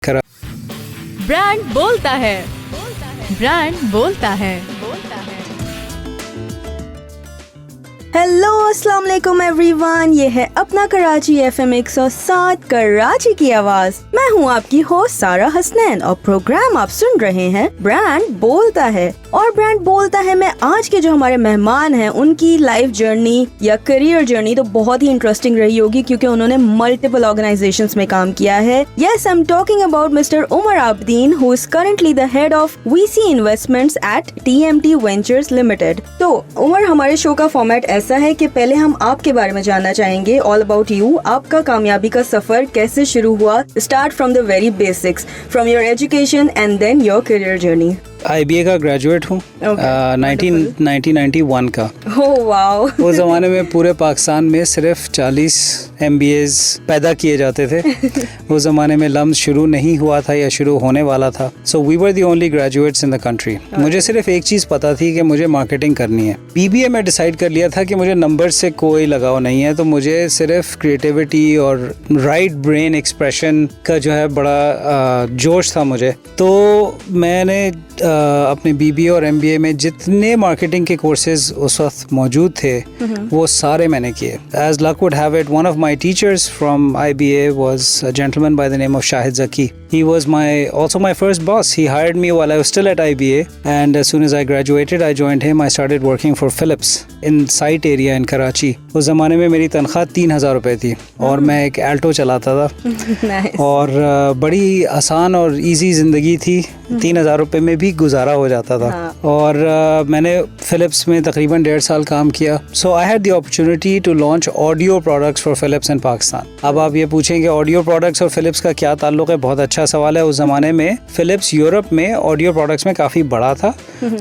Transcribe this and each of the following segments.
Brand बोलता है, brand बोलता है। हेलो अस्सलाम वालेकुम एवरीवन, ये है अपना कराची FM 107 कराची की आवाज। मैं हूँ आपकी होस्ट सारा हसनैन और प्रोग्राम आप सुन रहे हैं ब्रांड बोलता है। और ब्रांड बोलता है में आज के जो हमारे मेहमान हैं उनकी लाइफ जर्नी या करियर जर्नी तो बहुत ही इंटरेस्टिंग रही होगी, क्योंकि उन्होंने मल्टीपल ऑर्गेनाइजेशंस में काम किया है। Yes, I am talking about mister Umar Abedin, who is currently the head of VC investments at TMT ventures limited. तो उमर, हमारे शो का फॉर्मेट ऐसा है कि पहले हम आपके बारे में जानना चाहेंगे, ऑल अबाउट यू। आपका कामयाबी का सफर कैसे शुरू हुआ? Start from the very basics, from your education and then your career journey. IBA का ग्रेजुएट हूँ, 1991 का। Oh wow. उस ज़माने में पूरे पाकिस्तान में सिर्फ 40 MBAs पैदा किए जाते थे। उस ज़माने में लम्स शुरू नहीं हुआ था या शुरू होने वाला था। So we were the only graduates in the country. मुझे सिर्फ एक चीज़ पता थी कि मुझे मार्केटिंग करनी है। BBA में डिसाइड कर लिया था कि मुझे नंबर से कोई लगाव नहीं है, तो मुझे सिर्फ क्रिएटिविटी और राइट ब्रेन एक्सप्रेशन का जो है बड़ा जोश था मुझे। तो मैंने अपने BBA और MBA में जितने मार्केटिंग के कोर्सेज उस वक्त मौजूद थे वो सारे मैंने किए। As luck would have it, one of my teachers from IBA was a gentleman by the name of Shahid Zaki. He was also my first boss. He hired me while I was still at IBA, and as soon as I graduated, I joined him. I started working for Philips in site area in Karachi. उस ज़माने में मेरी तनख्वाह 3,000 रुपए थी और मैं एक एल्टो चलाता था। nice. और बड़ी आसान और इजी ज़िंदगी थी। 3,000 रुपए में भी गुजारा हो जाता था। और मैंने फिलिप्स में तकरीबन 1.5 साल काम किया। So I had the opportunity to launch audio products for Philips in Pakistan. अब आप ये पूछेंगे ऑडियो प्रोडक्ट्स और फिलिप्स का क्या ताल्लुक है? बहुत अच्छा सवाल है। उस ज़माने में फिलिप्स यूरोप में ऑडियो प्रोडक्ट्स में काफ़ी बड़ा था,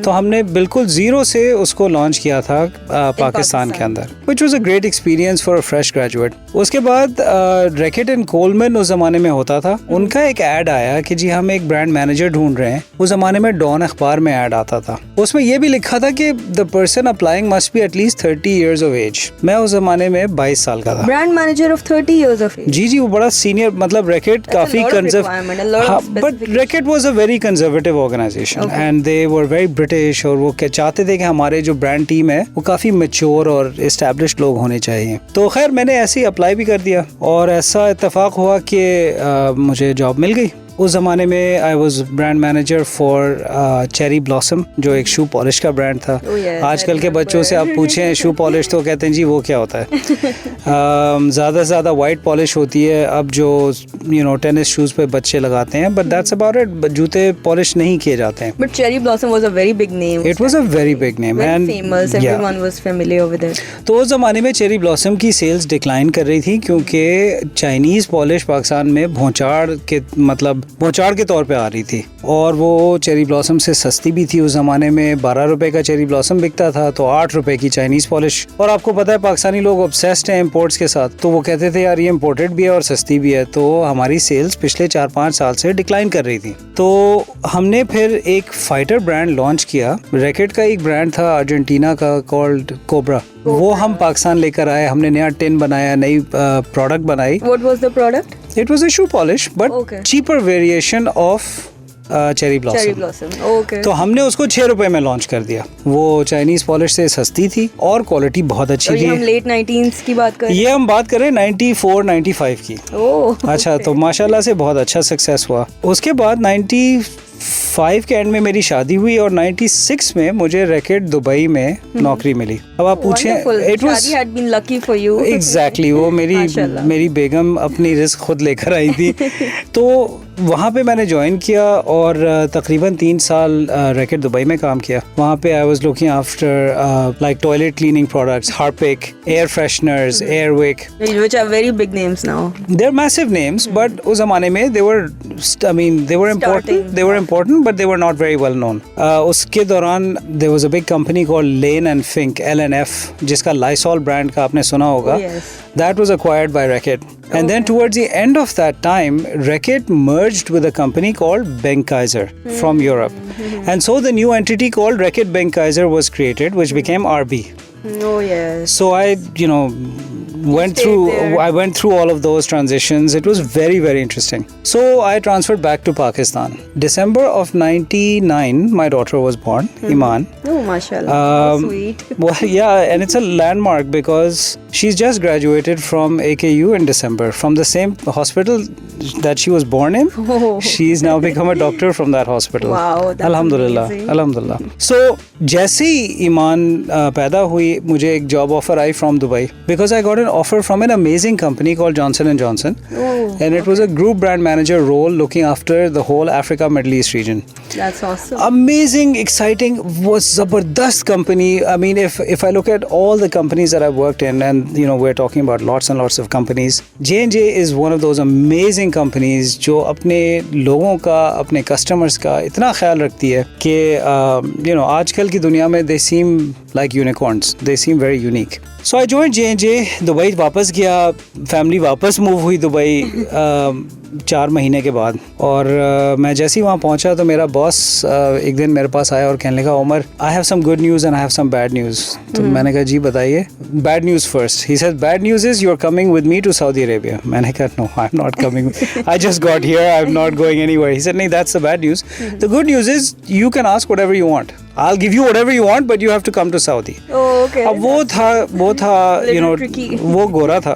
तो हमने बिल्कुल ज़ीरो से उसको लॉन्च किया था पाकिस्तान के अंदर, which was a great experience for a fresh graduate. उसके बाद रैकेट एंड कोलमैन उस ज़माने में होता था। उनका एक ऐड आया कि जी हम एक ब्रांड मैनेजर ढूंढ रहे हैं। उस ज़माने में डॉन अखबार में ऐड आता था। उसमें यह भी लिखा था कि the person applying must be at least 30 years of age। मैं उस ज़माने में 22 साल का था। Brand manager of 30 years of age। जी, वो बड़ा सीनियर, मतलब रैकेट काफी but Reckitt was a very conservative organisation and they were very British. और वो चाहते थे कि हमारे जो ब्रांड टीम है वो काफी मैच्योर और एस्टैब्लिश्ड लोग होने चाहिए। तो खैर मैंने ऐसे ही अप्लाई भी कर दिया और ऐसा इत्तेफाक हुआ कि मुझे जॉब मिल गई। उस ज़माने में I was brand manager for cherry blossom, जो एक शू पॉलिश का ब्रांड था। आजकल के बच्चों से आप पूछें शू पॉलिश तो कहते हैं जी वो क्या होता है। ज़्यादा से ज़्यादा वाइट पॉलिश होती है अब जो टेनिस शूज़ पे बच्चे लगाते हैं, बट दैट्स अबाउट इट। जूते पॉलिश नहीं किए जाते हैं। But cherry blossom was a very big name. It was a very big name and famous, everyone was familiar with it. तो उस ज़माने में चेरी ब्लॉसम की सेल्स डिक्लाइन कर रही थी, क्योंकि चाइनीज़ पॉलिश पाकिस्तान में भौचाड़ के तौर पे आ रही थी और वो चेरी ब्लॉसम से सस्ती भी थी। उस ज़माने में 12 रुपए का चेरी ब्लॉसम बिकता था, तो 8 रुपए की चाइनीज़ पॉलिश। और आपको पता है पाकिस्तानी लोग ऑब्सेस्ड हैं इंपोर्ट्स के साथ, तो वो कहते थे यार ये इंपोर्टेड भी है और सस्ती भी है। तो हमारी सेल्स पिछले 4-5 साल से डिक्लाइन कर रही थी। तो हमने फिर एक फाइटर ब्रांड लॉन्च किया। रैकेट का एक ब्रांड था अर्जेंटीना का कॉल्ड कोबरा, वो हम पाकिस्तान लेकर आए। हमने नया टिन बनाया, नई प्रोडक्ट बनाई। What was the product? It was a shoe polish, but cheaper variation of cherry blossom. Okay. तो हमने उसको 6 रुपए में लॉन्च कर दिया। वो चाइनीज पॉलिश से सस्ती थी और क्वालिटी बहुत अच्छी थी। हम लेट 90s की बात कर रहे हैं। ये हम बात करें 94-95 की। अच्छा, तो माशाल्लाह से बहुत अच्छा सक्सेस हुआ। उसके बाद 95 के एंड में मेरी शादी हुई और 96 में मुझे रैकेट दुबई में नौकरी मिली। अब आप पूछें it was had been lucky for you. Exactly, वो मेरी बेगम अपनी रिस्क खुद लेकर आई थी। तो वहाँ पे मैंने ज्वाइन किया और तकरीबन 3 साल रैकेट दुबई में काम किया। वहाँ पे I was looking after like toilet cleaning products, Harpic, air fresheners, Airwick, which are very big names now. They're massive names, but उस ज़माने में they were important, but they were not very well known. उसके दौरान there was a big company called Lane and Fink, LNF, जिसका Lysol brand का आपने सुना होगा. That was acquired by Reckitt. And then towards the end of that time, Reckitt merged with a company called Benckiser from Europe. And so the new entity called Reckitt Benckiser was created, which became RB. Oh yes. So I, I went through all of those transitions. It was very, very interesting. So I transferred back to Pakistan. December of 99, my daughter was born, Iman. Oh, mashallah. Sweet. Well, yeah, and it's a landmark because she's just graduated from AKU in December. From the same hospital that she was born in, she's now become a doctor from that hospital. Wow, that's Alhamdulillah. amazing. Alhamdulillah. So जैसे ही ईमान पैदा हुई, मुझे एक job offer I from Dubai because I got an offer from an amazing company called Johnson & Johnson. And it was a group brand manager role looking after the whole Africa Middle East region. That's awesome. Amazing, exciting, was zabardast company. I mean, if I look at all the companies that I've worked in, and you know, we're talking about lots and lots of companies, J&J is one of those amazing companies जो अपने लोगों का, अपने customers का इतना ख्याल रखती है कि you know, आजकल की दुनिया में they seem like unicorns. They seem very unique. So I joined J&J. Dubai वापस गया, फैमिली वापस मूव हुई दुबई 4 महीने के बाद. और मैं जैसे ही वहाँ पहुँचा तो मेरा बॉस एक दिन मेरे पास आया और कहने लगा, Umar, I have some good news and I have some bad news. तो मैंने कहा, जी बताइए. Bad news first. He said, bad news is you are coming with me to Saudi Arabia. मैंने कहा, no, I am not coming. I just got here, I am not going anywhere. He said, नहीं, that's the bad news. The good news is you can ask whatever you want. I'll give you whatever you want, but you have to come to Saudi. Oh, okay. अब वो था you know, वो गोरा था.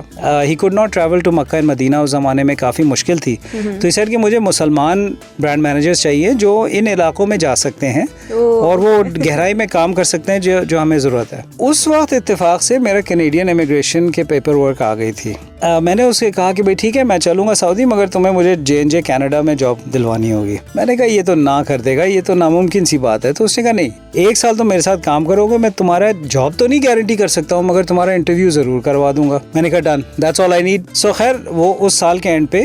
He could not travel to Makkah and Medina. उस ज़माने में काफ़ी मुश्किल थी. तो इस कि मुझे मुसलमान ब्रांड मैनेजर्स चाहिए जो इन इलाकों में जा सकते हैं और वो गहराई में काम कर सकते हैं जो हमें ज़रूरत है. उस वक्त इत्तेफाक से मेरा कैनेडियन इमिग्रेशन के पेपर वर्क आ गई थी. मैंने उससे कहा कि भाई ठीक है, मैं चलूँगा सऊदी, मगर तुम्हें मुझे J&J कनाडा में जॉब दिलवानी होगी. मैंने कहा, ये तो ना कर देगा, ये तो नामुमकिन सी बात है. तो उसने कहा, नहीं, 1 साल तो मेरे साथ काम करोगे, मैं तुम्हारा जॉब तो नहीं गारंटी कर सकता हूँ, मगर तुम्हारा इंटरव्यू ज़रूर करवा दूंगा. मैंने कहा, done, that's all I need. So खैर वो उस साल के एंड पे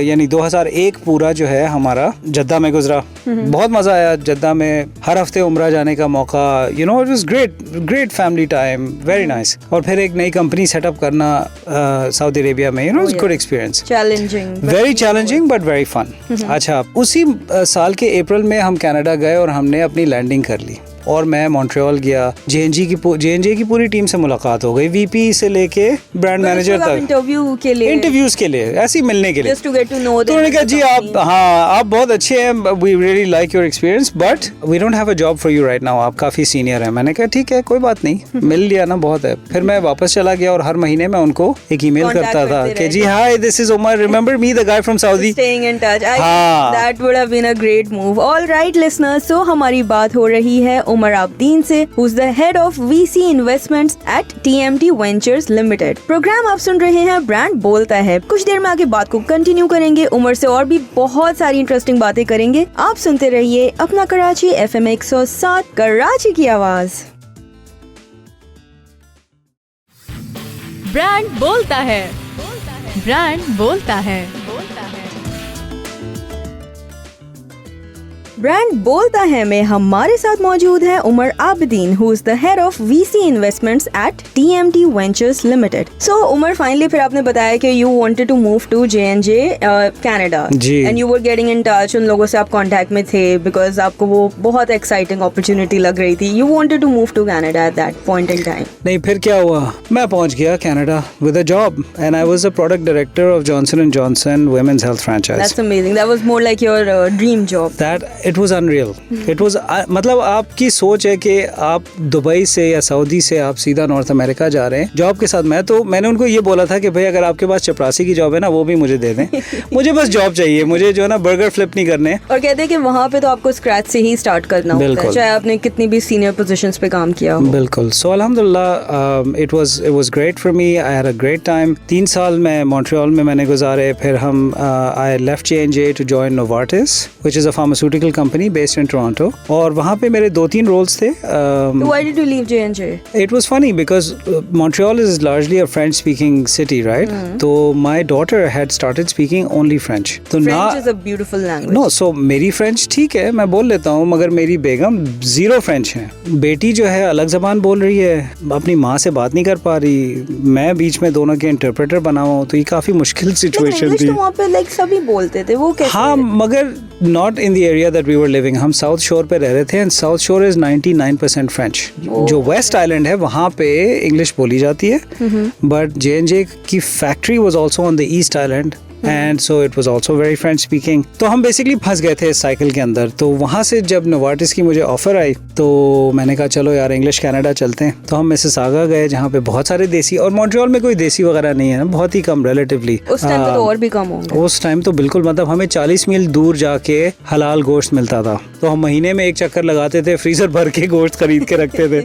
यानी 2001 पूरा जो है हमारा जद्दा में गुजरा. बहुत मज़ा आया जद्दा में. हर हफ्ते उम्रा जाने का मौका. You know, it was great family time, very nice. और फिर एक नई कंपनी सेटअप करना सऊदी अरेबिया में, you know, good experience. Challenging, very challenging but very fun. अच्छा, उसी साल के अप्रैल में हम कनाडा गए और हमने अपनी लैंडिंग कर ली. और मैं मॉन्ट्रियल गया. J&J की पूरी टीम से मुलाकात हो गई, VP से लेके ब्रांड मैनेजर तक. इंटरव्यूज के लिए, ऐसे ही मिलने के लिए. Just to get to know them. तो उन्होंने कहा, जी आप बहुत अच्छे हैं, we really like your experience, but we don't have a job for you right now. आप काफ़ी सीनियर हैं. मैंने कहा, ठीक है, कोई बात नहीं, मिल लिया ना, बहुत है. फिर मैं वापस चला गया और हर महीने मैं उनको एक ईमेल करता था कि जी, hi, this is Umar, remember me, the guy from Saudi. Staying in touch. That would have been a great move. All right, listeners. So हमारी बात हो रही है उमर आबदीन से, who's the head of VC Investments at TMT Ventures Limited. Programme आप सुन रहे हैं, ब्रांड बोलता है. कुछ देर में आगे बात को कंटिन्यू करेंगे. उमर से और भी बहुत सारी इंटरेस्टिंग बातें करेंगे. आप सुनते रहिए अपना कराची FM 107, कराची की आवाज. ब्रांड बोलता है. ब्रांड बोलता है. ब्रांड बोलता है में हमारे साथ मौजूद है Umar Abedin, who is the head of VC investments at TMT ventures limited. So Umar, finally फिर आपने बताया कि you wanted to move to J&J Canada, and you were getting in touch. उन लोगों से आप कांटेक्ट में थे बिकॉज आपको वो बहुत एक्साइटिंग अपॉर्चुनिटी लग रही थी. You wanted to move to Canada at that point in time. नहीं, फिर क्या हुआ, मैं पहुंच गया Canada with a job and I was a product director of Johnson & Johnson women's health franchise. That's amazing. That was more like your dream job. That it was unreal. It was मतलब आपकी सोच है कि आप Dubai से या Saudi से आप सीधा नॉर्थ अमेरिका जा रहे हैं जॉब के साथ. मैंने उनको ये बोला था कि भाई अगर आपके पास चपरासी की जॉब है ना, वो भी मुझे दे दें. मुझे बस जॉब चाहिए, मुझे जो है ना बर्गर फ्लिप नहीं करने. और कहते हैं कि वहाँ पे तो आपको स्क्रैच से ही स्टार्ट करना होता है, चाहे आपने कितनी भी सीनियर पोजीशंस पे काम किया हो. बिल्कुल. सो अल्हम्दुलिल्लाह it was great for me. I had a great time. 3 साल मैं मॉन्ट्रियल में मैंने गुजारे. फिर हम I left J&J to join Novartis, which is a pharmaceutical company based in Toronto. और वहाँ पे मेरे 2-3 रोल्स थे. Why did you leave J&J? It was funny because Montreal is largely a French-speaking city, right? So my daughter had started speaking only French. तो French is a beautiful language. No, so मेरी French ठीक है, मैं बोल लेता हूँ, मगर मेरी बेगम 0 French है. बेटी जो है अलग जबान बोल रही है, अपनी माँ से बात नहीं कर पा रही. मैं बीच में दोनों के इंटरप्रेटर बना हुआ हूँ, तो ये काफी मुश्किल सिचुएशन थी. वहाँ पे लाइक सभी बोलते थे, वो कैसे? हाँ, मगर not in the area that that we were living, हम साउथ शोर पे रह रहे थे, एंड साउथ शोर इज 99% फ्रेंच. जो वेस्ट आइलैंड है वहाँ पे इंग्लिश बोली जाती है, बट J&J की factory was also on the east island, and so it was also very French speaking. तो हम बेसिकली फंस गए थे इस साइकिल के अंदर. तो वहाँ से जब नोवार्टिस की मुझे ऑफर आई तो मैंने कहा चलो यार इंग्लिश कनाडा चलते हैं. तो हम मिसिसागा गए जहाँ पे बहुत सारे देसी, और मॉन्ट्रियल में कोई देसी वगैरह नहीं है ना, बहुत ही कम रिलेटिवली. उस टाइम तो और भी कम होंगे. उस टाइम तो बिल्कुल, मतलब हमें 40 मील दूर जाके हलाल गोश्त मिलता था. तो हम महीने में एक चक्कर लगाते थे, फ्रीजर भर के गोश्त खरीद के रखते थे.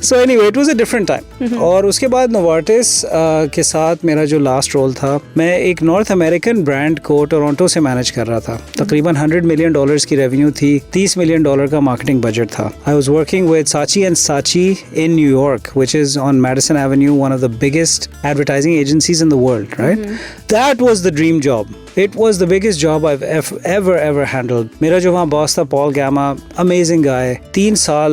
So anyway it was a different time. और उसके बाद नोवार्टिस के साथ मेरा जो लास्ट रोल था, मैं एक नॉर्थ अमेरिकन ब्रांड को टोरंटो से मैनेज कर रहा था. तकरीबन $100 मिलियन की रेवेन्यू थी, $30 मिलियन का मार्केटिंग बजट था. I was working with Saatchi and Saatchi in New York, which is on Madison avenue, one of the biggest advertising agencies in the world, right? That was the dream job. It was the biggest job I've ever handled. मेरा जो वहाँ boss था Paul gamma, amazing guy. 3 साल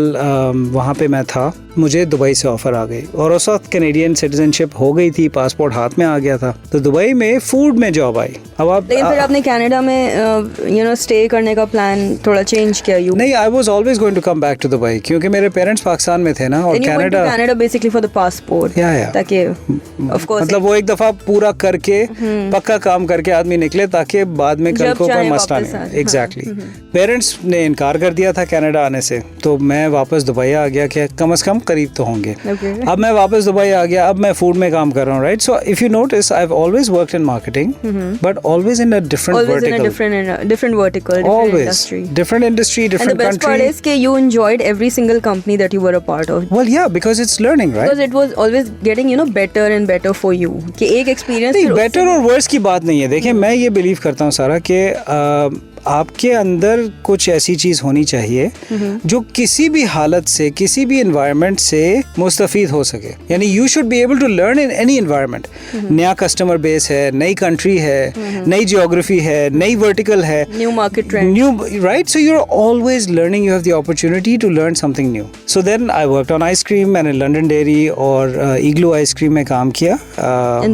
वहाँ पे मैं था. मुझे दुबई से ऑफर आ गई और उस वक्त कैनेडियन सिटीजनशिप हो गई थी, पासपोर्ट हाथ में आ गया था. तो दुबई में फूड में जॉब आई. अब आप लेकिन फिर आपने कनाडा में स्टे करने का प्लान थोड़ा चेंज किया? नहीं, I was always going to come back to Dubai, क्योंकि मेरे पेरेंट्स पाकिस्तान में थे ना, और Canada basically for the passport. ताकि ऑफ कोर्स मतलब वो एक दफा पूरा करके पक्का काम करके आदमी निकले, ताकि बाद में कल को कोई मसला नहीं. एग्जैक्टली. पेरेंट्स ने इनकार कर दिया था कनाडा आने से, तो मैं वापस दुबई आ गया कि कम से कम करीब तो होंगे. अब मैं वापस दुबई आ गया. अब मैं फूड में काम कर रहा हूँ, right? So if you notice, I have always worked in marketing, but always in a different vertical. Always different industry, different country. And the best part is that you enjoyed every single company that you were a part of. Well, yeah, because it's learning, right? Because it was always getting, better and better for you. कि एक experience नहीं, better और worse की बात नहीं है. देखिए, मैं ये believe करता हूँ सारा कि आपके अंदर कुछ ऐसी चीज होनी चाहिए जो किसी भी हालत से, किसी भी एनवायरनमेंट से मुस्तफीद हो सके. यानी you should be able to learn in any environment. नया कस्टमर बेस है, नई कंट्री है, नई जियोग्राफी है, नई वर्टिकल है, new market trend, new, right? So you are always learning. You have the opportunity to learn something new. So then I worked on ice cream. मैंने London Dairy और Igloo ice cream में काम किया in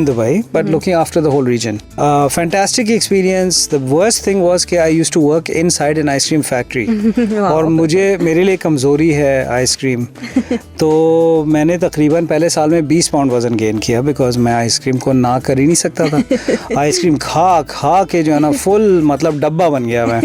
Dubai, but looking after the whole region. Fantastic experience. The worst thing was कि I used to work inside an ice cream factory. और मेरे लिए कमज़ोरी है आइसक्रीम. तो मैंने तकरीबन पहले साल में 20 पाउंड वज़न गेन किया, बिकॉज मैं आइसक्रीम को ना कर ही नहीं सकता था. आइसक्रीम खा के जो है ना फुल मतलब डब्बा बन गया मैं.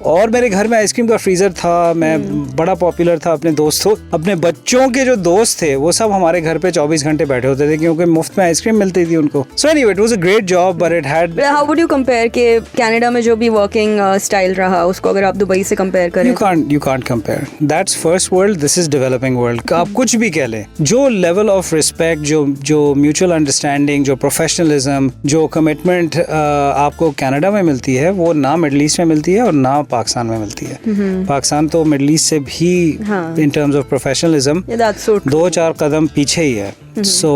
और मेरे घर में आइसक्रीम का फ्रीज़र था. मैं बड़ा पॉपुलर था. अपने बच्चों के जो दोस्त थे वो सब हमारे घर पे 24 घंटे बैठे होते थे, क्योंकि मुफ्त में आइसक्रीम मिलती थी उनको. So anyway it was a great job, but it had. How would you compare के कनाडा में जो भी वर्किंग स्टाइल रहा उसको अगर आप दुबई से कंपेयर करें? You can't compare. That's first world, this is developing world. आप कुछ भी कह लें, जो लेवल ऑफ रिस्पेक्ट, जो म्यूचुअल अंडरस्टैंडिंग, जो प्रोफेशनलिज्म, जो कमिटमेंट आपको कनाडा में मिलती है, वो ना मिडल ईस्ट में मिलती है और ना पाकिस्तान में मिलती है. पाकिस्तान तो मिडल ईस्ट से भी इन टर्म्स ऑफ प्रोफेशनलिज्म 2-4 कदम पीछे ही है. So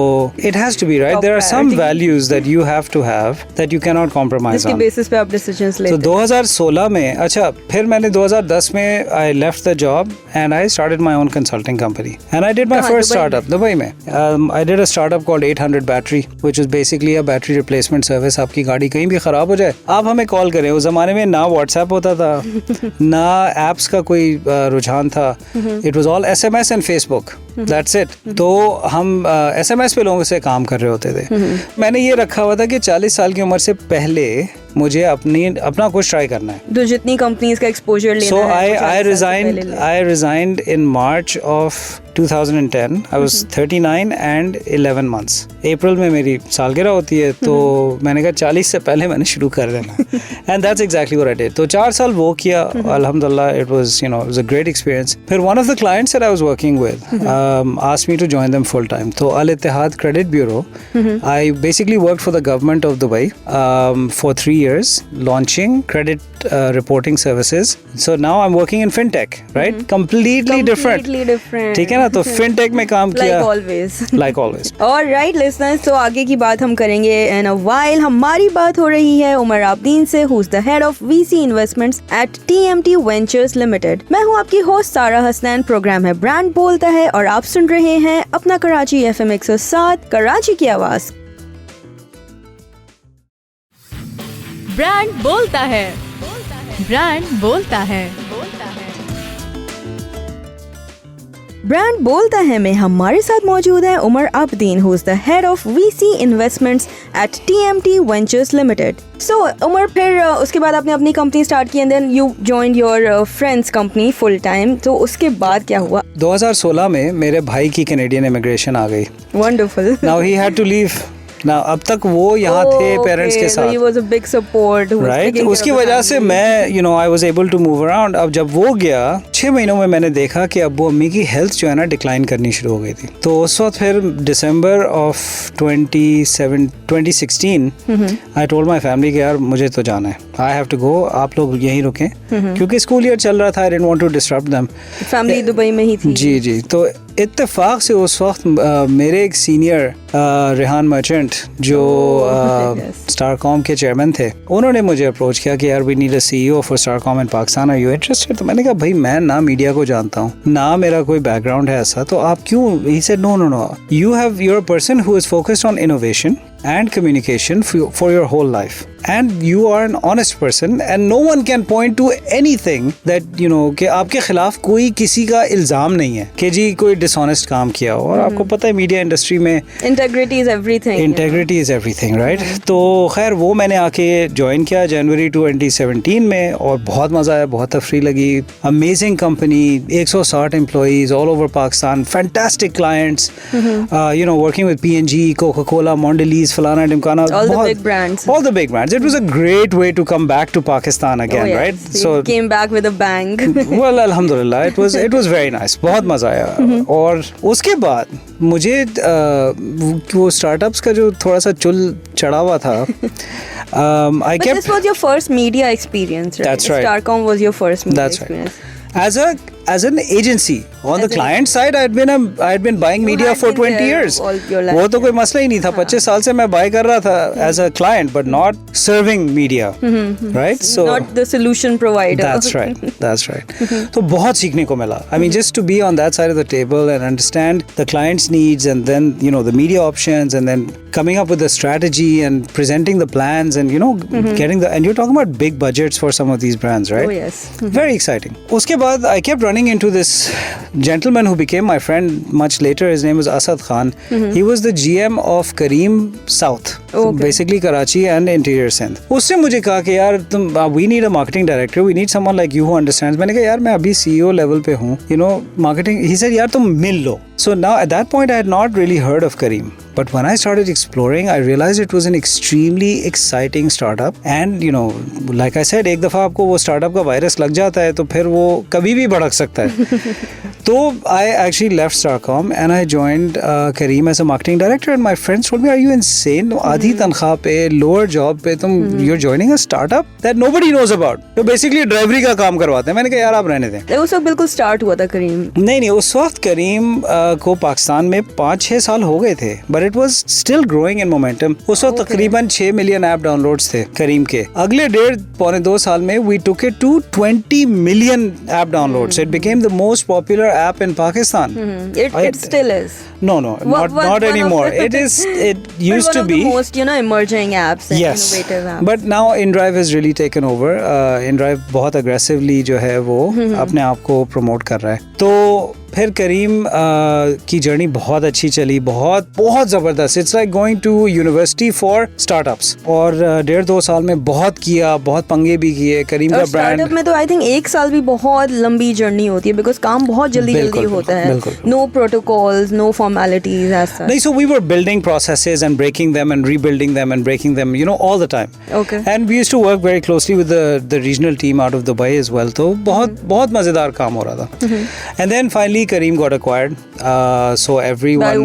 it has to be right. There are some values that you have to have that you cannot compromise on. जिसके बेसिस पे आप डिसीजंस लेते हैं. तो 2016 में, अच्छा, फिर मैंने 2010 में I left the job and I started my own consulting company and I did my first startup Dubai में. I did a startup called 800 Battery, which is basically a battery replacement service. आपकी गाड़ी कहीं भी खराब हो जाए, आप हमें कॉल करें. उस जमाने में ना WhatsApp होता था, ना एप्स का कोई रुझान था. It was all SMS and Facebook. That's it. तो हम SMS पे लोगों से काम कर रहे होते थे. मैंने ये रखा हुआ था कि 40 साल की उम्र से पहले मुझे अपना कुछ ट्राई करना है. तो जितनी कंपनीज का एक्सपोजर लेना है. So I resigned in March of 2010. I was 39 and 11 months. अप्रैल में मेरी सालगिरह होती है, तो मैंने कहा 40 से पहले मैंने शुरू कर देना. And that's exactly what I did. तो 4 साल वो किया. Alhamdulillah, it was a great experience. फिर one of the clients that I was working with asked me to join them full time. तो Al Ittihad Credit Bureau, I basically worked for the government of Dubai for 3 years launching credit reporting services. So now I'm working in fintech, right? Completely different. ठीक है ना? तो fintech में काम किया. Like always. Alright listeners, तो आगे की बात हम करेंगे in a while. हमारी बात हो रही है उमर आबदीन से, who's the head of VC Investments at TMT Ventures Limited. मैं हूँ आपकी होस्ट सारा हसनैन. प्रोग्राम है ब्रांड बोलता है और आप सुन रहे हैं अपना कराची FM 107 कराची की आवाज. ब्रांड बोलता है. ब्रांड बोलता है। ब्रांड बोलता है में हमारे साथ मौजूद है Umar Abedin, who is the head of VC investments at TMT ventures limited. So Umar, फिर उसके बाद आपने अपनी कंपनी स्टार्ट की and then you joined your friend's company full time. तो उसके बाद क्या हुआ? 2016 में मेरे भाई की कैनेडियन इमिग्रेशन आ गई। Wonderful. Now he had to leave. अब तक वो यहाँ थे पेरेंट्स के साथ, he was a big support, right. उसकी वजह से मैं I was able to move around. अब जब वो गया 6 महीनों में मैंने देखा कि अब्बू अम्मी की हेल्थ जो है ना डिक्लाइन करनी शुरू हो गई थी। तो उस वक्त फिर December of 2016 I told my family कि यार मुझे तो जाना है, आई हैव टू गो, आप लोग यहीं रुकें, क्योंकि स्कूल ईयर चल रहा था। I didn't want to disturb them. Family Dubai में ही थी। जी। तो इत्तेफाक से उस वक्त मेरे एक सीनियर रेहान मर्चेंट जो स्टारकॉम के चेयरमैन थे, उन्होंने मुझे अप्रोच किया कि यार we need a CEO for Starcom in Pakistan, are you interested? तो मैंने कहा भाई मैं ना मीडिया को जानता हूँ ना मेरा कोई बैकग्राउंड है ऐसा, तो आप क्यों? He said no, you are a person who is focused on innovation and communication for your whole life, and you are an honest person and no one can point to anything that कि आपके खिलाफ कोई किसी का इल्जाम नहीं है कि जी कोई डिसऑनेस्ट काम किया हो। और आपको पता है मीडिया इंडस्ट्री में इंटेग्रिटी इज एवरीथिंग, राइट। तो खैर वो मैंने आके ज्वाइन किया जनवरी 2017 में और बहुत मजा आया, बहुत तफरी लगी। Amazing company, 160 employees all over Pakistan, fantastic clients, working with PNG, Coca Cola, Mondelez, फलाना ढिमकाना, all the big brands. It was a great way to come back to Pakistan again, yes. right? So you came back with a bang. Well, alhamdulillah, it was very nice. बहुत मजा आया। और उसके बाद मुझे वो startups का जो थोड़ा सा चुल चढ़ा हुआ था, But this was your first media experience, right? That's right. Starcom was your first media That's experience. Right. As an agency, on the client side, I had been buying media for 20 years. वो तो कोई मसला ही नहीं था। 25 साल से मैं buy कर रहा था as a client, but not serving media, right? So not the solution provider. That's right. तो बहुत सीखने को मिला। I mean, just to be on that side of the table and understand the client's needs, and then the media options, and then coming up with the strategy and presenting the plans, and getting and you're talking about big budgets for some of these brands, right? Oh yes. Very exciting. उसके बाद I kept running into this gentleman who became my friend much later. His name was Asad Khan. He was the GM of Kareem South, basically Karachi and Interior Sindh. उसने मुझे कहा कि यार we need a marketing director, we need someone like you who understands. मैंने कहा यार मैं अभी CEO level पे हूँ, marketing. He said यार तुम मिल लो. So now at that point I had not really heard of Kareem. But when I started exploring, I realized it was an extremely exciting startup. And like I said, एक दफ़ा आपको वो startup का virus लग जाता है तो फिर वो कभी भी भड़क सकता है। तो I actually left Starcom and I joined Kareem as a marketing director. And my friends told me, "Are you insane? आधी तनख्वाह पे, lower job पे तुम you're joining a startup that nobody knows about." तो basically ड्राइवरी का काम करवाते हैं। मैंने कहा यार आप रहने दें। उस वक्त बिल्कुल स्टार्ट हुआ था करीम? नहीं, उस वक्त करीम को पाकिस्तान में 5-6 साल हो गए थे, but it was still growing in momentum. उस वक्त तकरीबन 6 मिलियन ऐप डाउनलोड्स थे करीम के। अगले 1.5-2 साल में we took it to 20 million app downloads. It became the most popular app in Pakistan. It still is. No, not anymore. It used to be one of the most emerging apps and innovative apps. But now InDrive has really taken over. InDrive बहुत aggressively जो है वो अपने आप को promote कर रहा है। तो फिर करीम की जर्नी बहुत अच्छी चली, बहुत ज़बरदस्त। It's like going to university for startups. और 1.5-2 साल में बहुत किया, बहुत पंगे भी किए। करीम का ब्रांड स्टार्टअप में तो आई थिंक 1 साल भी बहुत लंबी जर्नी होती है, बिकॉज काम बहुत जल्दी होता है। No protocols, no formalities as such. नहीं, so we were building processes and breaking them and rebuilding them and breaking them all the time. Okay. And we used to work very closely with the regional team out of Dubai as well. तो बहुत मजेदार काम हो रहा था। And then finally Kareem got acquired. So everyone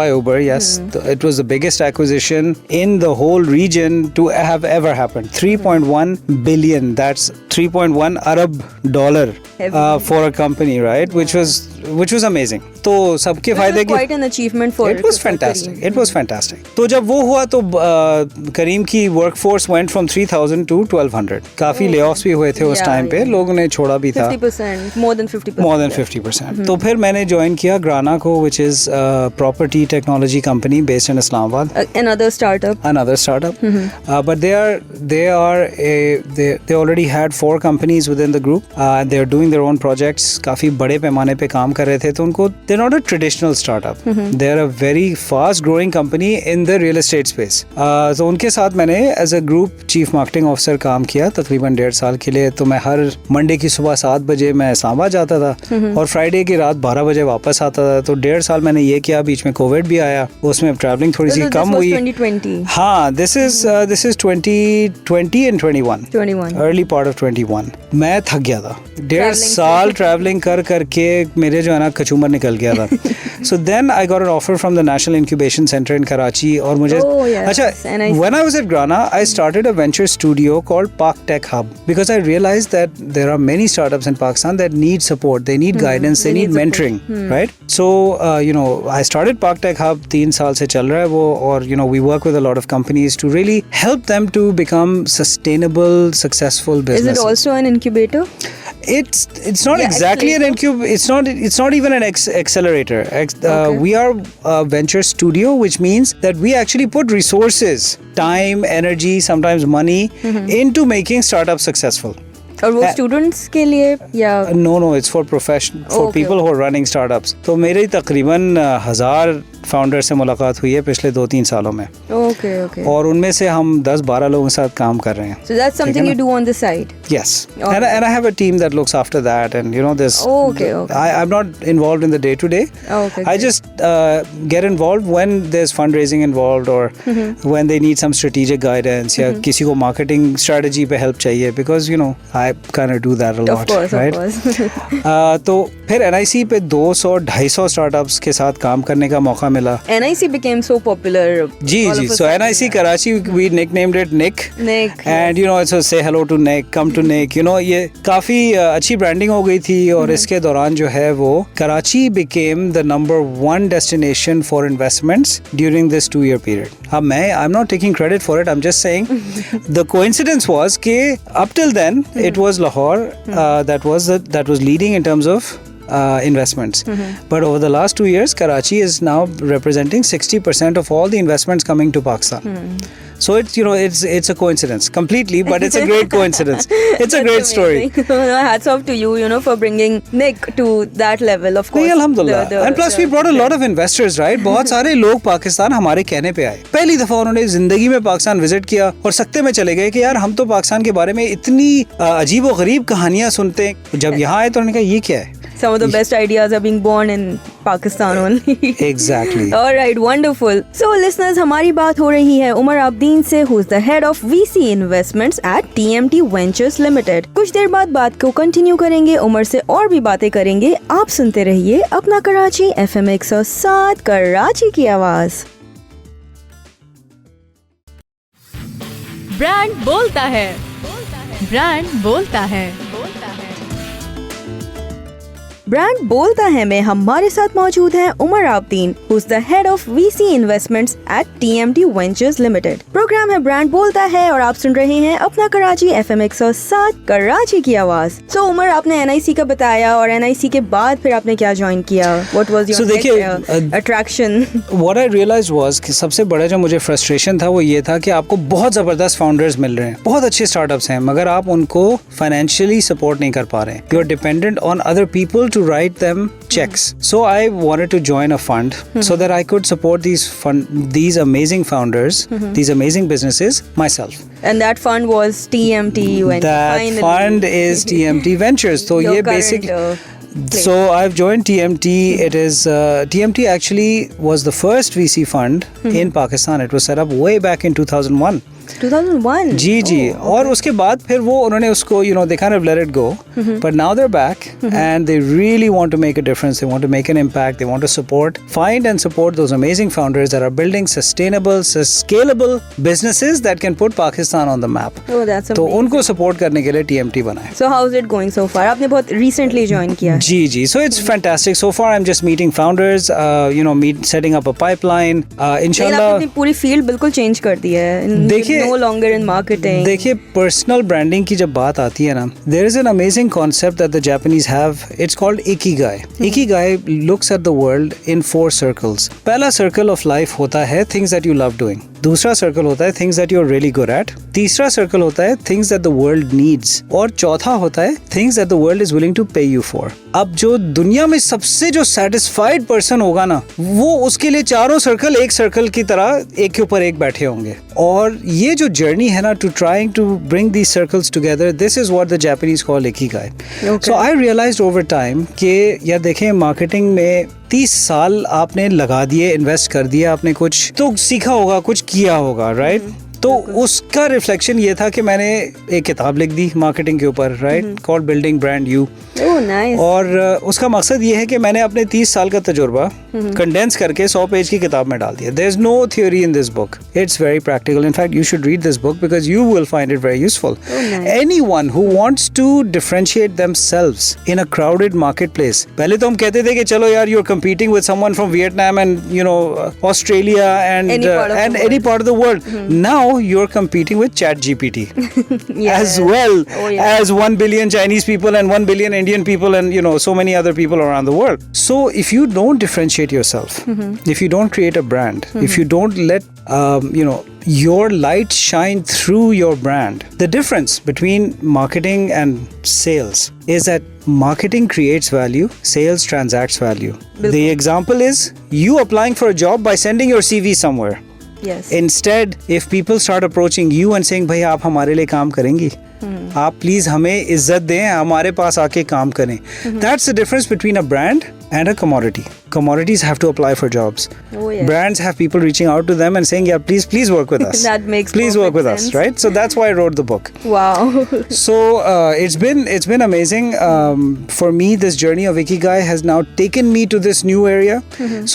by Uber, yes. It was the biggest acquisition in the whole region to have ever happened. 3.1 billion. That's 3.1 Arab dollar for a company, right? Which was amazing. तो सबके फायदे की quite an achievement for It was fantastic. It was fantastic. तो जब वो हुआ तो करीम की workforce went from 3,000 to 1,200. काफी layoffs भी हुए थे उस टाइम पे, लोगों ने छोड़ा भी था. 50%, more than 50%. More than 50%. तो फिर मैंने join किया ग्राना को, which is a property technology company based in Islamabad. Another startup. But they already had 4 companies within the group. They are doing their own projects. काफी बड़े पैमाने पे काम कर रहे थे, तो उनको they're not a traditional startup. They're a very fast growing company in the real estate space. तो उनके साथ मैंने as a group chief marketing officer काम किया तकरीबन 1.5 साल के लिए. तो मैं हर मंडे की सुबह 7 बजे मैं इस्लामाबाद जाता था और फ्राइडे की रात 12 बजे वापस आता था. तो 1.5 साल मैंने ये किया. बीच में कोविड भी आया, उसमें ट्रैवलिंग थोड़ी सी कम हुई. 2020. हाँ, this is 2020 and 21. Early part of 21. मैं थक गया था. 1.5 साल ट्रैवलिंग कर करके मेरे जो है ना कचूमर निकल गया था. So then I got an offer from the National Incubation Center in Karachi और मुझे अच्छा, when I was at Grana I started a venture studio called Park Tech Hub because I realized that there are many startups in Pakistan that need support, they need guidance, they need mentoring, right? So I started Park Tech Hub. 3 साल से चल रहा है वो, और we work with a lot of companies to really help them to become sustainable, successful businesses. Is it also an incubator? It's not exactly an incubator. It's not even an accelerator. We are a venture studio, which means that we actually put resources, time, energy, sometimes money into making startups successful. और वो students के लिए या no, it's for people who are running startups. तो मेरी तकरीबन 1000 founder से मुलाकात हुई है पिछले 2-3 सालों में. Okay. और उनमें से हम 10-12 लोगों के साथ काम कर रहे हैं. So that's something you do on the side. Yes. And I have a team that looks after that, and this. Okay. I'm not involved in the day to day. Okay. I just get involved when there's fundraising involved or when they need some strategic guidance या किसी को marketing strategy पे help चाहिए, because I kind of do that a lot. Of course. तो फिर NIC पे 200-250 startups के साथ काम करने का मौका मिला. NIC became so popular. Ji. So NIC Karachi, we nicknamed it Nick. And it's a say hello to Nick, come to Nick. ये काफी अच्छी ब्रांडिंग हो गई थी. और इसके दौरान जो है वो Karachi became the number 1 destination for investments during this 2-year period. अब I'm not taking credit for it. I'm just saying the coincidence was कि up till then it was Lahore that was leading in terms of investments. But over the last 2 years, Karachi is now representing 60% of all the investments coming to Pakistan. So it's a coincidence completely, but it's a great coincidence. It's a great story. Hats off to you, for bringing Nick to that level, of course. Alhamdulillah. And plus we brought a lot of investors, right? बहुत सारे लोग पाकिस्तान हमारे कहने पे आए. पहली दफा उन्होंने जिंदगी में पाकिस्तान विजिट किया और सकते में चले गए कि यार हम तो पाकिस्तान के बारे में इतनी अजीब व गरीब कहानियां सुनते हैं. जब यहाँ आए तो उन्होंने कहा ये क्या है? Some of the best ideas are being born in Pakistan only. Exactly. All right, wonderful. So listeners, हमारी बात हो रही है उमर आबदीन से, who is the head of VC investments at TMT Ventures Limited. कुछ देर बाद बात को कंटिन्यू करेंगे, उमर से और भी बातें करेंगे. आप सुनते रहिए अपना कराची FM 107 कराची की आवाज. ब्रांड बोलता है. ब्रांड बोलता है. ब्रांड बोलता है में हमारे साथ मौजूद हैं Umar Abdeen, who is the head of VC investments at TMT Ventures Limited. Programme है ब्रांड बोलता है और आप सुन रहे हैं अपना कराची FM 107 कराची की आवाज. So उमर, आपने NIC का बताया और NIC के बाद फिर आपने क्या ज्वाइन किया? What was your attraction? What I realized was कि सबसे बड़ा जो मुझे frustration था वो ये था कि आपको बहुत जबरदस्त founders मिल रहे हैं, बहुत अच्छे startups हैं, मगर आप उनको financially support नहीं कर पा रहे हैं. You are dependent on other people to write them checks. So I wanted to join a fund so that I could support these amazing founders, these amazing businesses myself. And that fund was TMT. That fund is TMT Ventures. So ये basically. So I've joined TMT. It is TMT actually was the first VC fund in Pakistan. It was set up way back in 2001. 2001 जी और उसके बाद फिर वो उन्होंने उसको they kind of let it go, but now they're back and they really want to make a difference. They want to make an impact. They want to find and support those amazing founders that are building sustainable, scalable businesses that can put Pakistan on the map. Oh, that's amazing. तो उनको support करने के लिए TMT बना है. So how's it going so far? आपने बहुत recently join किया है. जी. So it's fantastic. So far I'm just meeting founders, setting up a pipeline. Inshallah. आपने पूरी field बिल्कुल change कर दी है. देखिए, no longer in marketing. देखिए, personal branding की जब बात आती है ना, there is an amazing concept that the Japanese have. It's called ikigai. Ikigai looks at the world in 4 circles. पहला circle of life होता है things that you love doing. दूसरा सर्कल होता है things that you're really good at. तीसरा circle होता है things that the world needs. और चौथा होता है things that the world is willing to pay you for. अब जो दुनिया में सबसे जो satisfied person होगा ना, वो उसके लिए चारों सर्कल एक सर्कल की तरह एक के ऊपर एक बैठे होंगे. और ये जो जर्नी है ना, to trying to bring these circles together, this is what the Japanese call ikigai. Okay. So I realized over time कि यार देखें, मार्केटिंग में 30 साल आपने लगा दिए, इन्वेस्ट कर दिया, आपने कुछ तो सीखा होगा, कुछ किया होगा, राइट? तो उसका रिफ्लेक्शन ये था कि मैंने एक किताब लिख दी मार्केटिंग के ऊपर, right, called building brand you. और उसका मकसद ये है कि मैंने अपने 30 साल का तजुर्बा कंडेंस करके 100 पेज की किताब में डाल दिया. There is no theory in this book. It's very practical. In fact you should read this book because you will find it very useful. Anyone who wants to differentiate themselves in a crowded marketplace. पहले तो हम कहते थे कि चलो यार, you are competing with someone from Vietnam and Australia and any part of the world. Now you're competing with ChatGPT as well as 1 billion Chinese people and 1 billion Indian people and so many other people around the world. So if you don't differentiate yourself, if you don't create a brand, if you don't let your light shine through your brand, the difference between marketing and sales is that marketing creates value, sales transacts value. The example is you applying for a job by sending your CV somewhere. Yes. Instead, if people start approaching you and saying, भाई आप हमारे लिए काम करेंगी, आप please हमें इज्जत दें, हमारे पास आके काम करें. That's the difference between a brand and a commodity. Commodities have to apply for jobs. Oh, yeah. Brands have people reaching out to them and saying, yeah, please work with us. That makes please work with sense. us, right? So that's why I wrote the book. Wow. So it's been amazing. For me, this journey of Ikigai has now taken me to this new area.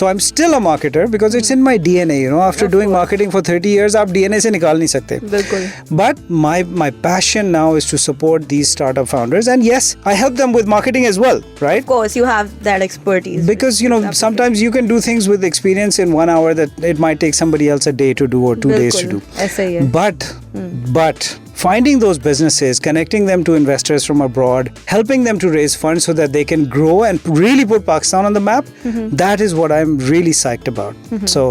So I'm still a marketer because it's in my DNA. After doing marketing for 30 years, आप DNA से निकाल नहीं सकते. बिल्कुल. But my passion now is to support these startup founders, and yes, I help them with marketing as well, right? Of course, you have that expertise. Because sometimes you can do things with experience in 1 hour that it might take somebody else a day to do or 2 days to do. ऐसा ही है. But finding those businesses, connecting them to investors from abroad, helping them to raise funds so that they can grow and really put Pakistan on the map, that is what I'm really psyched about. So,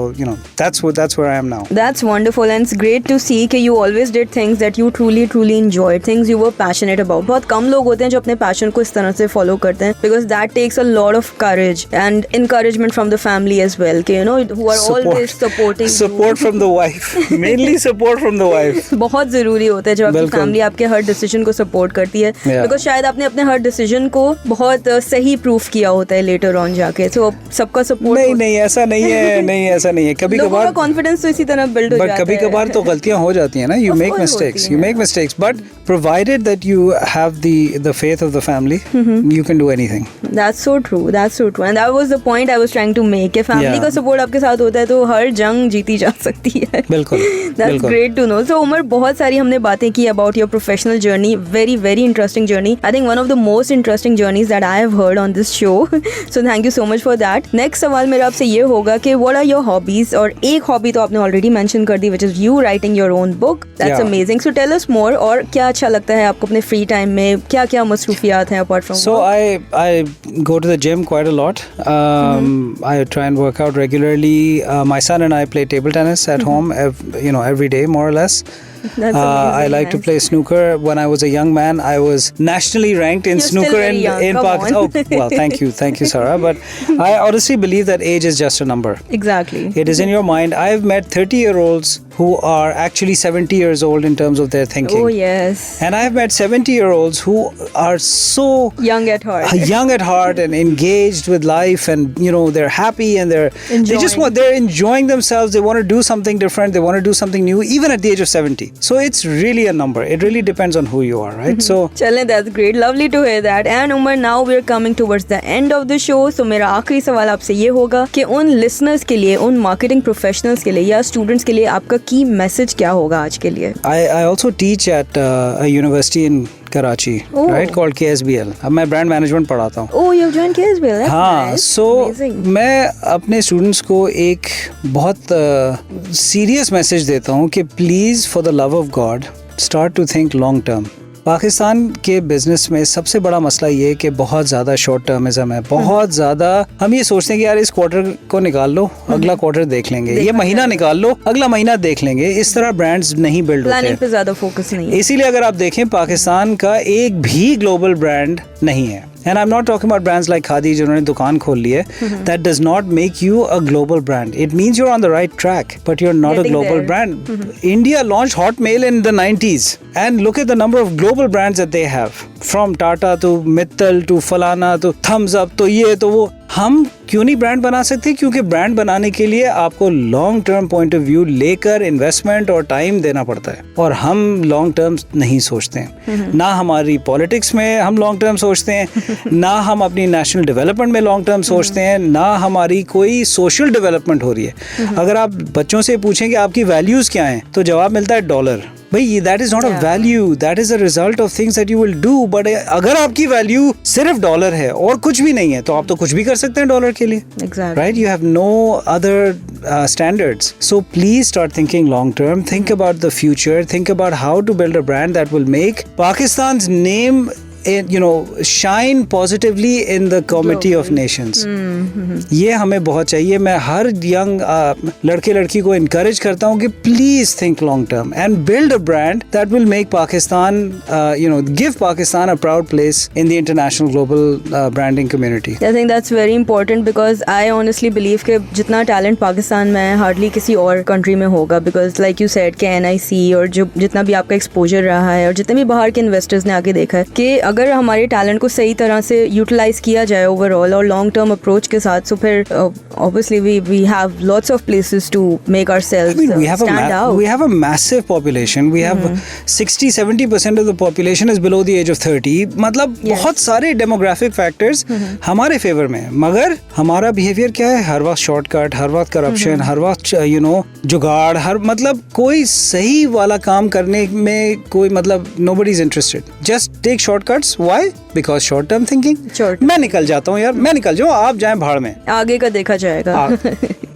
that's where I am now. That's wonderful, and it's great to see that you always did things that you truly enjoyed, things you were passionate about. बहुत कम लोग होते हैं जो अपने passion को इस तरह से follow करते हैं, because that takes a lot of courage and encouragement from the family as well, who are always supporting support you. From the wife. Mainly support from the wife. बहुत जरूरी होता है जब आपकी फैमिली आपके हर डिसीजन को सपोर्ट करती है, बिकॉज शायद आपने अपने हर डिसीजन को बहुत सही प्रूफ किया होता है लेटर ऑन जाके. तो सबका सपोर्ट नहीं ऐसा नहीं है. कभी कभार कॉन्फिडेंस तो इसी तरह बिल्ड हो जाता है. कभी कभार तो गलतियां हो जाती हैं ना. You make mistakes, but provided that you have the faith of the family, you can do anything. That's so true, and that was the point I was trying to make. कि फैमिली का support आपके साथ होता है तो हर जंग जीती जा सकती है. बिल्कुल. That's great to know. So Umar, बहुत सारी हमने बातें की about your professional journey. Very interesting journey. I think one of the most interesting journeys that I have heard on this show. So thank you so much for that. Next सवाल मेरा आपसे ये होगा कि what are your hobbies? और एक hobby तो आपने already mention कर दी, which is you writing your own book. That's amazing. So tell us more. और क्या अच्छा लगता है आपको अपने free time में? क्या मसरूफियात हैं apart from So work? I go to the gym quite a lot. I try and work out regularly. My son and I play table tennis at home, every day more or less. I like to play snooker. When I was a young man, I was nationally ranked in snooker in Pakistan. Oh, well, thank you, Sarah. But I honestly believe that age is just a number. Exactly. It is in your mind. I've met 30-year-olds who are actually 70 years old in terms of their thinking. Oh, yes. And I've met 70-year-olds who are so young at heart and engaged with life, and they're happy and they're enjoying themselves. They want to do something different. They want to do something new, even at the age of 70. So it's really a number. It really depends on who you are, right? So चलें, that's great, lovely to hear that. And Umar, now we're coming towards the end of the show. So मेरा आखिरी सवाल आपसे ये होगा कि उन listeners के लिए, उन marketing professionals के लिए या students के लिए आपका key message क्या होगा आज के लिए? I also teach at a university in Karachi, right, called KSBL. अब मैं brand management पढ़ाता हूँ. Oh, you've joined KSBL. That's हाँ, nice. so Amazing. मैं अपने स्टूडेंट्स को एक बहुत सीरियस मैसेज देता हूँ कि please for the love of God start to think long term. Pakistan के बिजनेस में सबसे बड़ा मसला ये है कि बहुत ज़्यादा शॉर्ट टर्मिज्म है. बहुत ज़्यादा हम ये सोचते हैं कि यार इस क्वार्टर को निकाल लो, अगला क्वार्टर देख लेंगे, ये महीना निकाल लो, अगला महीना देख लेंगे. इस तरह ब्रांड्स नहीं बिल्ड होते. प्लानिंग पे ज़्यादा फोकस नहीं है. इसीलिए अगर आप देखें पाकिस्तान का एक भी ग्लोबल ब्रांड नहीं है. And I'm not talking about brands like Khadi जिन्होंने दुकान खोल ली है. That does not make you a global brand. It means you're on the right track, but you're not a global brand. India launched Hotmail in the 90s, and look at the number of global brands that they have. From Tata to Mittal to Falana to Thumbs Up to ये तो वो. हम क्यों नहीं brand बना सकते? क्योंकि brand बनाने के लिए आपको long term point of view लेकर इन्वेस्टमेंट और टाइम देना पड़ता है, और हम लॉन्ग टर्म नहीं सोचते हैं. ना हमारी पॉलिटिक्स में हम लॉन्ग टर्म सोचते हैं, ना हम अपनी नेशनल डेवलपमेंट में लॉन्ग टर्म सोचते हैं, ना हमारी कोई सोशल डेवलपमेंट हो रही है. अगर आप बच्चों से पूछें कि आपकी वैल्यूज क्या हैं, तो जवाब मिलता है डॉलर. भाई that is not a value, that is a result of things that you will do. But अगर आपकी वैल्यू सिर्फ डॉलर है और कुछ भी नहीं है, तो आप तो कुछ भी कर सकते हैं डॉलर के लिए. Right, you have no other standards. So please start thinking long term. Think about the future. Think about how to build a brand that will make Pakistan's name shine positively in the committee of nations. ये हमें बहुत चाहिए. मैं हर young लड़के लड़की को encourage करता हूँ कि please think long term and build a brand that will make Pakistan, give Pakistan a proud place in the international global branding community. I think that's very important because I honestly believe कि जितना talent Pakistan में है hardly किसी और country में होगा, because like you said कि NIC और जो जितना भी आपका exposure रहा है और जितने भी बाहर के investors ने आके देखा है कि अगर हमारे टैलेंट को सही तरह से यूटिलाइज किया जाए ओवरऑल और लॉन्ग टर्म अप्रोच के साथ, so फिर obviously we have lots of places to make ourselves stand out. We have a massive population. We have 60-70% of the population is below the age of 30. मतलब बहुत सारे demographic factors हमारे favour में, मगर हमारा बिहेवियर क्या है? हर वक्त शॉर्टकट, हर वक्त करप्शन, हर वक्त जुगाड़, हर मतलब कोई सही वाला काम करने में कोई मतलब nobody is interested. Just take shortcuts. Why? Because short term thinking. मैं निकल जाता हूँ यार, मैं निकल जाऊँ, आप जाएं भाड़ में, आगे का देखा जाएगा.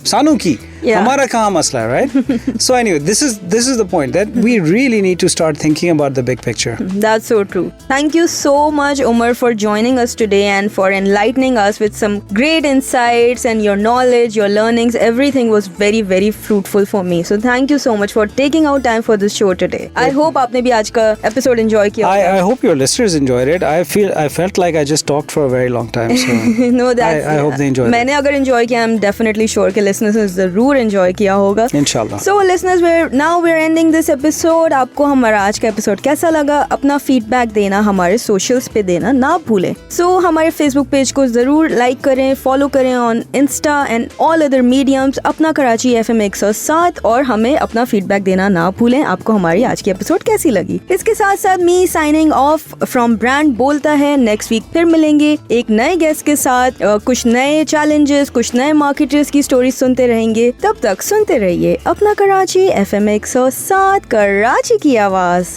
सानू की हमारा कहाँ मसला है, right? So anyway, this is the point that we really need to start thinking about the big picture. That's so true. Thank you so much, Umar, for joining us today and for enlightening us with some great insights and your knowledge, your learnings. Everything was very, very fruitful for me. So thank you so much for taking out time for this show today. I hope आपने भी आज का episode enjoy किया. I hope your listeners enjoyed it. I felt like I just talked for a very long time. So no, that's I hope they enjoyed it. मैंने अगर enjoy किया, I'm definitely sure कि listeners ने जरूर enjoy किया होगा. इंशाल्लाह. So listeners, we're ending this episode. आपको हमारा आज का episode कैसा लगा? अपना feedback देना हमारे socials पे देना ना भूलें. So हमारे Facebook page को जरूर like करें, follow करें on Insta and all other mediums. अपना कराची FM 107 और हमें अपना feedback देना ना भूलें. आपको हमारी आज की episode कैसी लगी? इसके साथ साथ me signing off from brand बोलता है. Next week फिर मिलेंगे एक नए guest के साथ. कुछ नए challenges, कुछ नए marketers की stories सुनते रहेंगे. तब तक सुनते रहिए अपना कराची FM 107 कराची की आवाज.